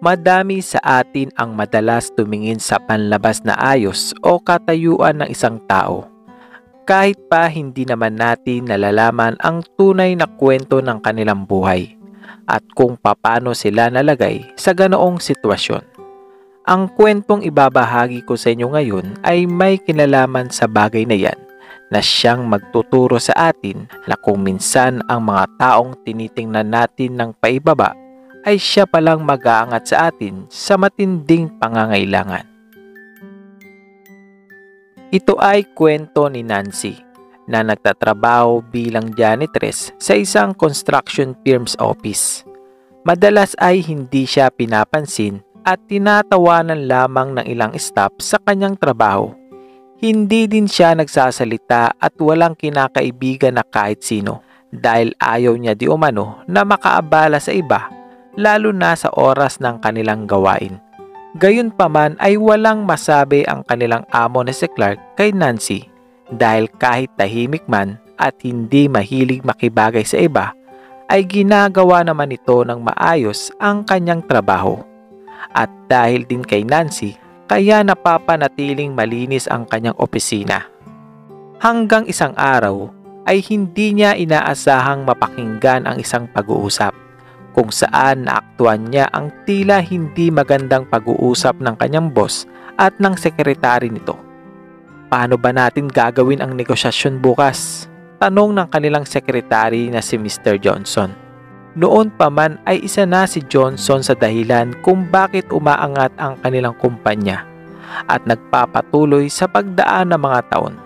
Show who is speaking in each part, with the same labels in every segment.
Speaker 1: Madami sa atin ang madalas tumingin sa panlabas na ayos o katayuan ng isang tao. Kahit pa hindi naman natin nalalaman ang tunay na kwento ng kanilang buhay at kung paano sila nalagay sa ganoong sitwasyon. Ang kwentong ibabahagi ko sa inyo ngayon ay may kinalaman sa bagay na yan na siyang magtuturo sa atin na kung minsan ang mga taong tinitingnan natin ng paibaba ay siya palang mag-aangat sa atin sa matinding pangangailangan. Ito ay kwento ni Nancy na nagtatrabaho bilang janitress sa isang construction firm's office. Madalas ay hindi siya pinapansin at tinatawanan lamang ng ilang staff sa kanyang trabaho. Hindi din siya nagsasalita at walang kinakaibigan na kahit sino dahil ayaw niya di umano na makaabala sa iba lalo na sa oras ng kanilang gawain. Gayunpaman ay walang masabi ang kanilang amo na si Clark kay Nancy dahil kahit tahimik man at hindi mahilig makibagay sa iba ay ginagawa naman ito ng maayos ang kanyang trabaho. At dahil din kay Nancy, kaya napapanatiling malinis ang kanyang opisina. Hanggang isang araw ay hindi niya inaasahang mapakinggan ang isang pag-uusap kung saan naaktuan niya ang tila hindi magandang pag-uusap ng kanyang boss at ng sekretary nito. Paano ba natin gagawin ang negosyasyon bukas? Tanong ng kanilang sekretary na si Mr. Johnson. Noon pa man ay isa na si Johnson sa dahilan kung bakit umaangat ang kanilang kumpanya at nagpapatuloy sa pagdaan ng mga taon.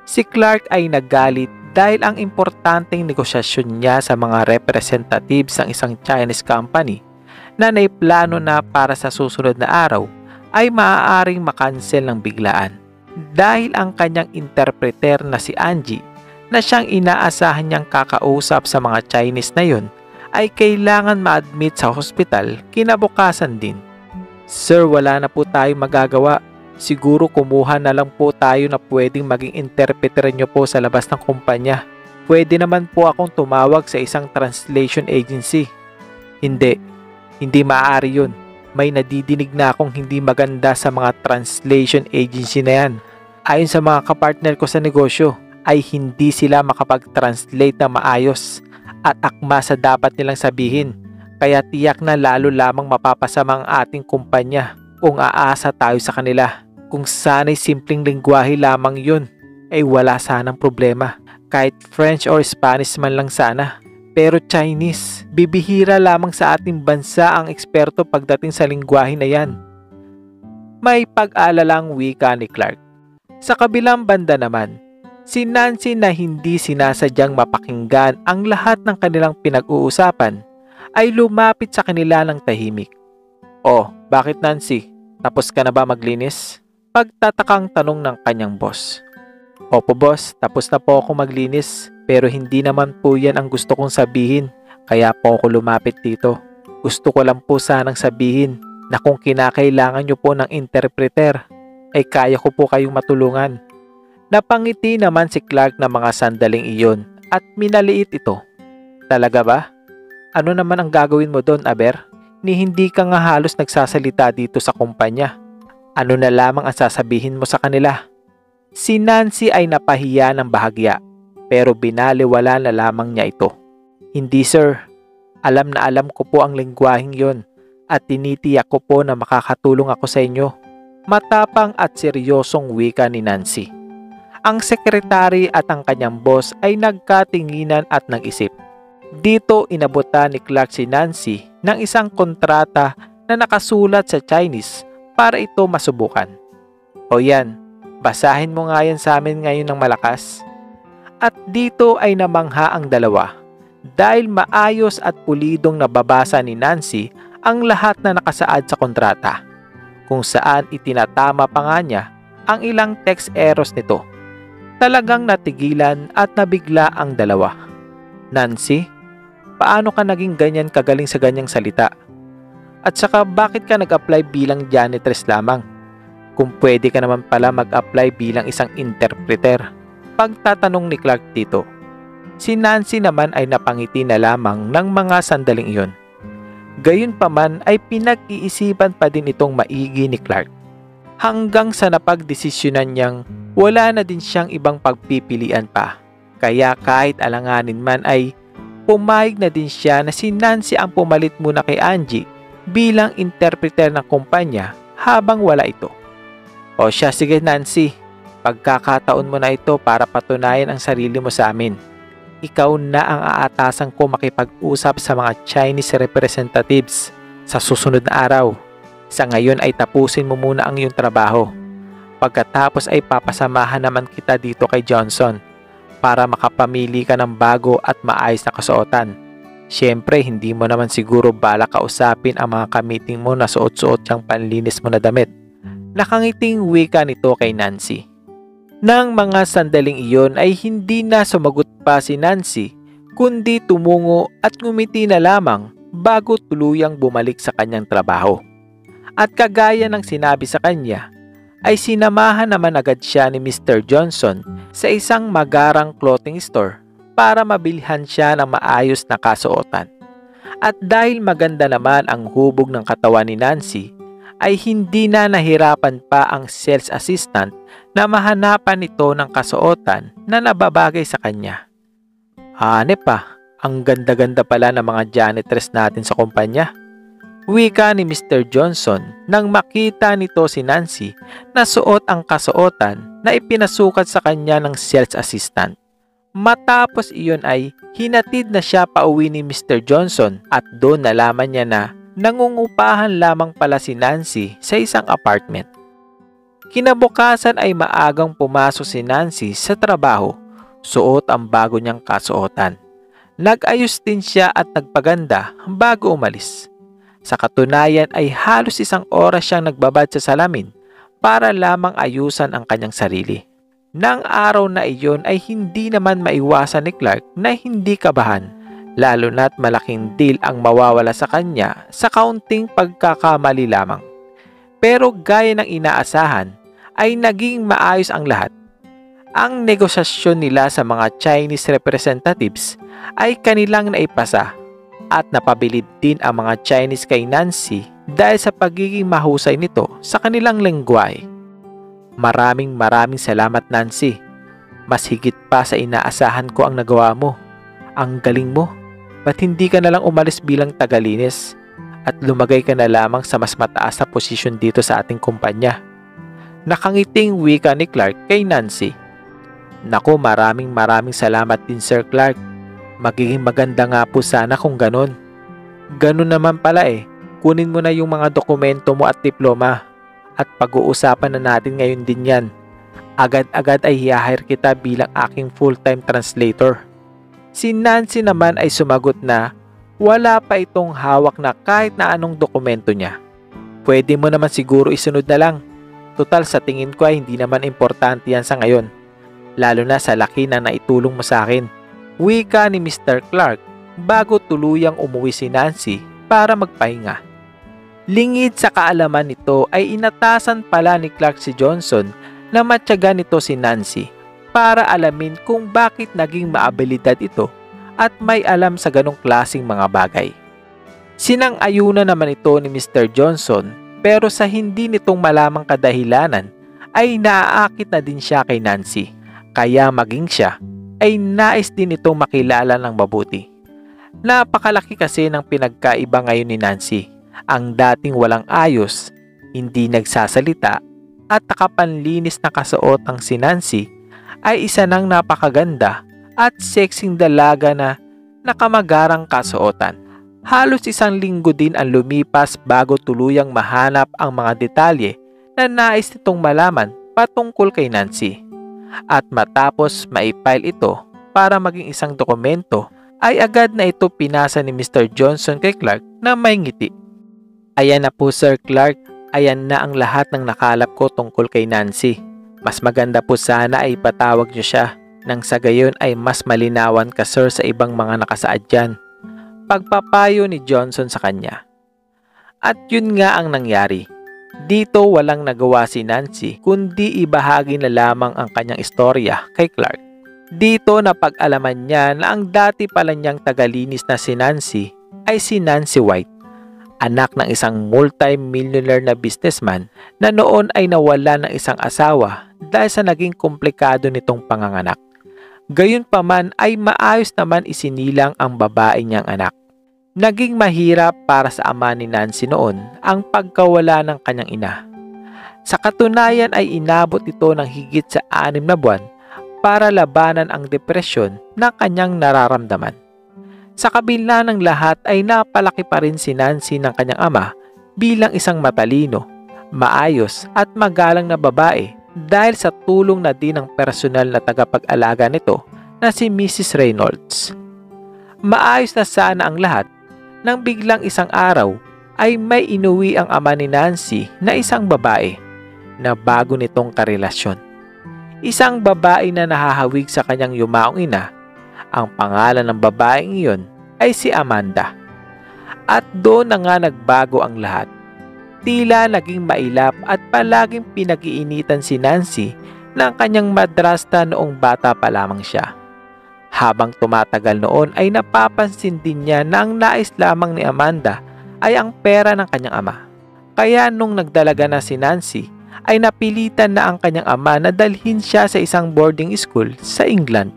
Speaker 1: Si Clark ay naggalit dahil ang importanteng negosyasyon niya sa mga representatives ng isang Chinese company na naiplano na para sa susunod na araw ay maaaring makansel ng biglaan dahil ang kanyang interpreter na si Angie na siyang inaasahan niyang kakausap sa mga Chinese na yun ay kailangan ma-admit sa hospital kinabukasan din. Sir, wala na po tayong magagawa. Siguro kumuha na lang po tayo na pwedeng maging interpreter nyo po sa labas ng kumpanya. Pwede naman po akong tumawag sa isang translation agency. Hindi maaari yun. May nadidinig na akong hindi maganda sa mga translation agency na yan. Ayon sa mga kapartner ko sa negosyo, ay hindi sila makapag-translate na maayos at akma sa dapat nilang sabihin. Kaya tiyak na lalo lamang mapapasama ang ating kumpanya kung aasa tayo sa kanila. Kung sana'y simpleng lengguwahe lamang yun, ay wala sanang problema. Kahit French or Spanish man lang sana. Pero Chinese, bibihira lamang sa ating bansa ang eksperto pagdating sa lengguwahe na yan. May pag-alalang wika ni Clark. Sa kabilang banda naman, si Nancy na hindi sinasadyang mapakinggan ang lahat ng kanilang pinag-uusapan ay lumapit sa kanila ng tahimik. Oh, bakit Nancy? Tapos ka na ba maglinis? Pagtatakang tanong ng kanyang boss. Opo boss, tapos na po ako maglinis pero hindi naman po yan ang gusto kong sabihin kaya po ako lumapit dito. Gusto ko lang po sanang sabihin na kung kinakailangan nyo po ng interpreter ay kaya ko po kayong matulungan. Napangiti naman si Clark na mga sandaling iyon at minaliit ito. Talaga ba? Ano naman ang gagawin mo doon, Aber? Ni hindi ka nga halos nagsasalita dito sa kumpanya. Ano na lamang ang sasabihin mo sa kanila? Si Nancy ay napahiya ng bahagya pero binaliwala na lamang niya ito. Hindi sir, alam na alam ko po ang lengguwaheng yon at tinitiyak ko po na makakatulong ako sa inyo. Matapang at seryosong wika ni Nancy. Ang sekretary at ang kanyang boss ay nagkatinginan at nag-isip. Dito inabutan ni Clark si Nancy ng isang kontrata na nakasulat sa Chinese para ito masubukan. O yan, basahin mo nga yan sa amin ngayon ng malakas. At dito ay namangha ang dalawa dahil maayos at pulidong nababasa ni Nancy ang lahat na nakasaad sa kontrata, kung saan itinatama pa nga niya ang ilang text errors nito. Talagang natigilan at nabigla ang dalawa. Nancy, paano ka naging ganyan kagaling sa ganyang salita? At saka bakit ka nag-apply bilang janitress lamang? Kung pwede ka naman pala mag-apply bilang isang interpreter. Pagtatanong ni Clark dito. Si Nancy naman ay napangiti na lamang ng mga sandaling iyon. Gayunpaman ay pinag-iisipan pa din itong maigi ni Clark. Hanggang sa napagdesisyonan niyang wala na din siyang ibang pagpipilian pa. Kaya kahit alanganin man ay pumayag na din siya na si Nancy ang pumalit muna kay Angie bilang interpreter ng kumpanya habang wala ito. O siya, sige Nancy, pagkakataon mo na ito para patunayan ang sarili mo sa amin. Ikaw na ang aatasan ko makipag-usap sa mga Chinese representatives sa susunod na araw. Sa ngayon ay tapusin mo muna ang iyong trabaho. Pagkatapos ay papasamahan naman kita dito kay Johnson para makapamili ka ng bago at maayos na kasuotan. Siyempre, hindi mo naman siguro balak kausapin ang mga kamiting mo na suot-suot yung panlinis mo na damit. Nakangiting wika nito kay Nancy. Nang mga sandaling iyon ay hindi na sumagot pa si Nancy, kundi tumungo at ngumiti na lamang bago tuluyang bumalik sa kanyang trabaho. At kagaya ng sinabi sa kanya, ay sinamahan naman agad siya ni Mr. Johnson sa isang magarang clothing store para mabilhan siya ng maayos na kasuotan. At dahil maganda naman ang hubog ng katawan ni Nancy, ay hindi na nahirapan pa ang sales assistant na mahanapan ito ng kasuotan na nababagay sa kanya. Hanep pa, ang ganda-ganda pala ng mga janitress natin sa kumpanya. Wika ni Mr. Johnson nang makita nito si Nancy na suot ang kasuotan na ipinasukat sa kanya ng sales assistant. Matapos iyon ay hinatid na siya pauwi ni Mr. Johnson at doon nalaman niya na nangungupahan lamang pala si Nancy sa isang apartment. Kinabukasan ay maagang pumasok si Nancy sa trabaho, suot ang bago niyang kasuotan. Nag-ayos din siya at nagpaganda bago umalis. Sa katunayan ay halos 1 oras siyang nagbabad sa salamin para lamang ayusan ang kanyang sarili. Nang araw na iyon ay hindi naman maiwasan ni Clark na hindi kabahan, lalo na't malaking deal ang mawawala sa kanya sa kaunting pagkakamali lamang. Pero gaya ng inaasahan ay naging maayos ang lahat. Ang negosasyon nila sa mga Chinese representatives ay kanilang naipasa at napabilid din ang mga Chinese kay Nancy dahil sa pagiging mahusay nito sa kanilang lengguwahe. Maraming salamat Nancy. Mas higit pa sa inaasahan ko ang nagawa mo. Ang galing mo. Ba't hindi ka na lang umalis bilang tagalinis at lumagay ka na lamang sa mas mataas na posisyon dito sa ating kumpanya? Nakangiting wika ni Clark kay Nancy. Naku, maraming salamat din Sir Clark. Magiging maganda nga po sana kung ganun. Ganun naman pala eh. Kunin mo na yung mga dokumento mo at diploma. At pag-uusapan na natin ngayon din yan. Agad-agad ay hihire kita bilang aking full-time translator. Si Nancy naman ay sumagot na wala pa itong hawak na kahit na anong dokumento niya. Pwede mo naman siguro isunod na lang. Total sa tingin ko ay hindi naman importante yan sa ngayon. Lalo na sa laki na naitulong mo sa akin. Wika ni Mr. Clark bago tuluyang umuwi si Nancy para magpahinga. Lingid sa kaalaman nito ay inatasan pala ni Clark si Johnson na matyaga nito si Nancy para alamin kung bakit naging maabilidad ito at may alam sa ganong klaseng mga bagay. Sinang-ayunan naman ito ni Mr. Johnson pero sa hindi nitong malamang kadahilanan ay naaakit na din siya kay Nancy. Kaya maging siya ay nais din itong makilala ng mabuti. Napakalaki kasi ng pinagkaiba ngayon ni Nancy. Ang dating walang ayos, hindi nagsasalita at nakapanlinis na kasuotang si Nancy ay isa ng napakaganda at sexing dalaga na nakamagarang kasuotan. Halos 1 linggo din ang lumipas bago tuluyang mahanap ang mga detalye na nais nitong malaman patungkol kay Nancy. At matapos maipile ito para maging isang dokumento ay agad na ito pinasa ni Mr. Johnson kay Clark na may ngiti. Ayan na po Sir Clark, ayan na ang lahat ng nakalap ko tungkol kay Nancy. Mas maganda po sana ay ipatawag niyo siya nang sa gayon ay mas malinawan ka sir sa ibang mga nakasaad dyan. Pagpapayo ni Johnson sa kanya. At yun nga ang nangyari. Dito walang nagawa si Nancy kundi ibahagi na lamang ang kanyang istorya kay Clark. Dito napag-alaman niya na ang dati pala niyang tagalinis na si Nancy ay si Nancy White anak ng isang multi-millionaire na businessman na noon ay nawala ng isang asawa dahil sa naging komplikado nitong panganganak. Gayunpaman ay maayos naman isinilang ang babae niyang anak. Naging mahirap para sa ama ni Nancy noon ang pagkawala ng kanyang ina. Sa katunayan ay inabot ito ng higit sa 6 na buwan para labanan ang depresyon na kanyang nararamdaman. Sa kabila ng lahat ay napalaki pa rin si Nancy ng kanyang ama bilang isang matalino, maayos at magalang na babae dahil sa tulong na din ng personal na tagapag-alaga nito na si Mrs. Reynolds. Maayos na sana ang lahat nang biglang isang araw ay may inuwi ang ama ni Nancy na isang babae na bago nitong karelasyon. Isang babae na nahahawig sa kanyang yumaong ina. Ang pangalan ng babaeng iyon ay si Amanda. At doon na nga nagbago ang lahat. Tila naging mailap at palaging pinag-iinitan si Nancy ng kanyang madrasta noong bata pa lamang siya. Habang tumatagal noon ay napapansin din niya na ang nais lamang ni Amanda ay ang pera ng kanyang ama. Kaya nung nagdalaga na si Nancy ay napilitan na ang kanyang ama na dalhin siya sa isang boarding school sa England.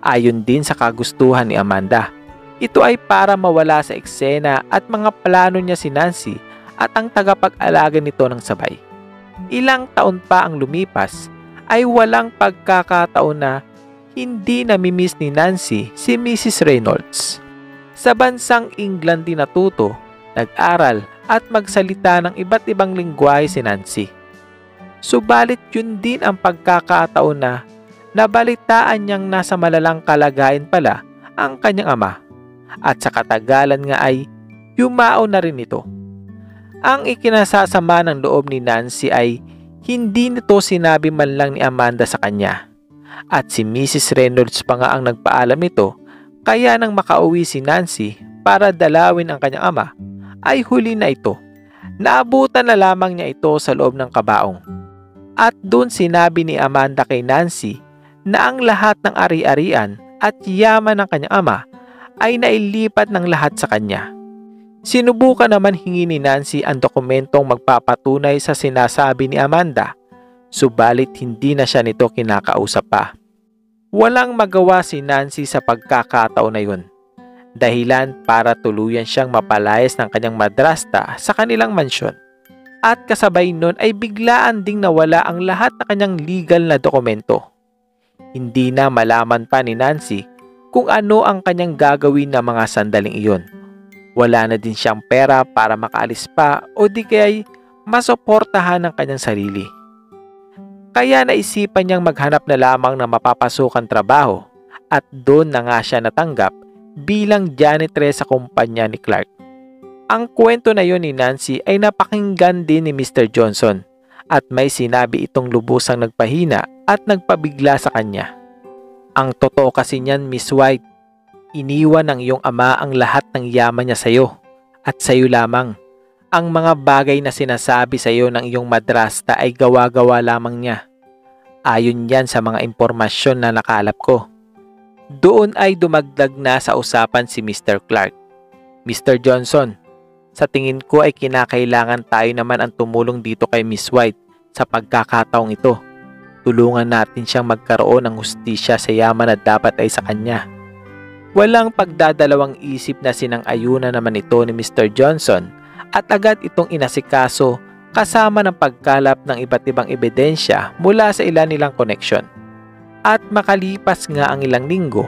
Speaker 1: Ayon din sa kagustuhan ni Amanda. Ito ay para mawala sa eksena at mga plano niya si Nancy at ang tagapag-alaga nito ng sabay. Ilang taon pa ang lumipas ay walang pagkakataon na hindi namimiss ni Nancy si Mrs. Reynolds. Sa bansang England din natuto, nag-aral at magsalita ng iba't ibang lingwahe si Nancy. Subalit yun din ang pagkakataon na nabalitaan niyang nasa malalang kalagayan pala ang kanyang ama at sa katagalan nga ay yumao na rin ito. Ang ikinasasama ng loob ni Nancy ay hindi nito sinabi man lang ni Amanda sa kanya. At si Mrs. Reynolds pa nga ang nagpaalam nito, kaya nang makauwi si Nancy para dalawin ang kanyang ama, ay huli na ito. Naabutan na lamang niya ito sa loob ng kabaong. At doon sinabi ni Amanda kay Nancy na ang lahat ng ari-arian at yaman ng kanyang ama ay nailipat ng lahat sa kanya. Sinubukan naman hingi ni Nancy ang dokumentong magpapatunay sa sinasabi ni Amanda, subalit hindi na siya nito kinakausap pa. Walang magawa si Nancy sa pagkakataon na yun, dahilan para tuluyan siyang mapalayas ng kanyang madrasta sa kanilang mansyon. At kasabay nun ay biglaan ding nawala ang lahat na kanyang legal na dokumento. Hindi na malaman pa ni Nancy kung ano ang kanyang gagawin na mga sandaling iyon. Wala na din siyang pera para makaalis pa o di kaya'y masuportahan ng kanyang sarili. Kaya naisipan niyang maghanap na lamang ng mapapasukan trabaho at doon na nga siya natanggap bilang janitress sa kumpanya ni Clark. Ang kwento na yon ni Nancy ay napakinggan din ni Mr. Johnson at may sinabi itong lubusang nagpahina at nagpabigla sa kanya. Ang totoo kasi niyan, Miss White, iniwan ng iyong ama ang lahat ng yaman niya sa iyo at sa iyo lamang. Ang mga bagay na sinasabi sa iyo ng iyong madrasta ay gawa-gawa lamang niya. Ayon yan sa mga impormasyon na nakalap ko. Doon ay dumagdag na sa usapan si Mr. Clark. Mr. Johnson, sa tingin ko ay kinakailangan tayo naman ang tumulong dito kay Miss White sa pagkakataong ito. Tulungan natin siyang magkaroon ng hustisya sa yaman na dapat ay sa kanya. Walang pagdadalawang isip na sinang-ayunan naman ito ni Mr. Johnson at agad itong inasikaso kasama ng pagkalap ng iba't ibang ebidensya mula sa ilan nilang koneksyon. At makalipas nga ang ilang linggo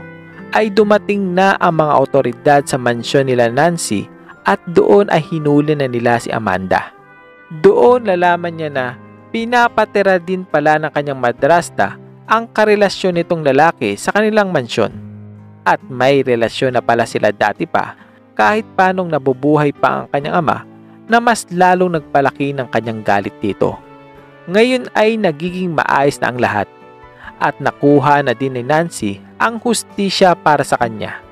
Speaker 1: ay dumating na ang mga otoridad sa mansyon nila Nancy at doon ay hinuli na nila si Amanda. Doon lalaman niya na pinapatira din pala ng kanyang madrasta ang karelasyon nitong lalaki sa kanilang mansyon. At may relasyon na pala sila dati pa kahit panong nabubuhay pa ang kanyang ama na mas lalong nagpalaki ng kanyang galit dito. Ngayon ay nagiging maayos na ang lahat at nakuha na din ni Nancy ang hustisya para sa kanya.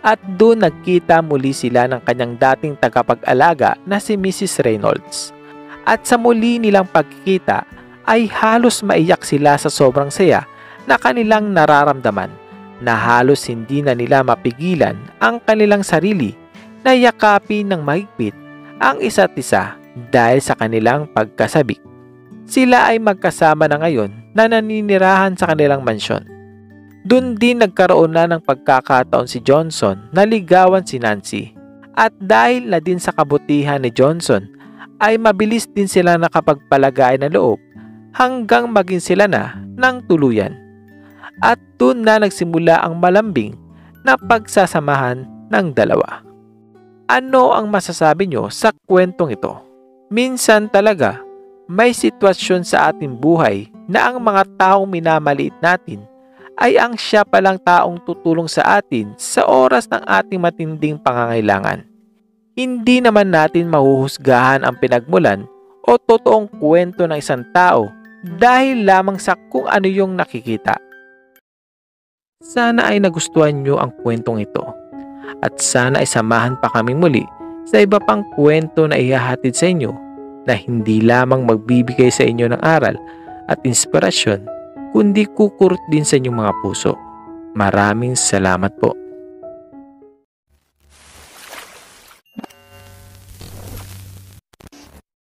Speaker 1: At doon nagkita muli sila ng kanyang dating tagapag-alaga na si Mrs. Reynolds. At sa muli nilang pagkikita ay halos maiyak sila sa sobrang saya na kanilang nararamdaman na halos hindi na nila mapigilan ang kanilang sarili na yakapin ng mahigpit ang isa't isa dahil sa kanilang pagkasabik. Sila ay magkasama na ngayon na naninirahan sa kanilang mansyon. Doon din nagkaroon na ng pagkakataon si Johnson na ligawan si Nancy. At dahil na din sa kabutihan ni Johnson, ay mabilis din sila nakapagpalagay ng loob hanggang maging sila na ng tuluyan. At doon na nagsimula ang malambing na pagsasamahan ng dalawa. Ano ang masasabi nyo sa kwentong ito? Minsan talaga, may sitwasyon sa ating buhay na ang mga taong minamaliit natin ay ang siya palang taong tutulong sa atin sa oras ng ating matinding pangangailangan. Hindi naman natin mahuhusgahan ang pinagmulan o totoong kwento ng isang tao dahil lamang sa kung ano yung nakikita. Sana ay nagustuhan nyo ang kwentong ito at sana ay samahan pa kaming muli sa iba pang kwento na ihahatid sa inyo na hindi lamang magbibigay sa inyo ng aral at inspirasyon kundi kukurot din sa inyong mga puso. Maraming salamat po.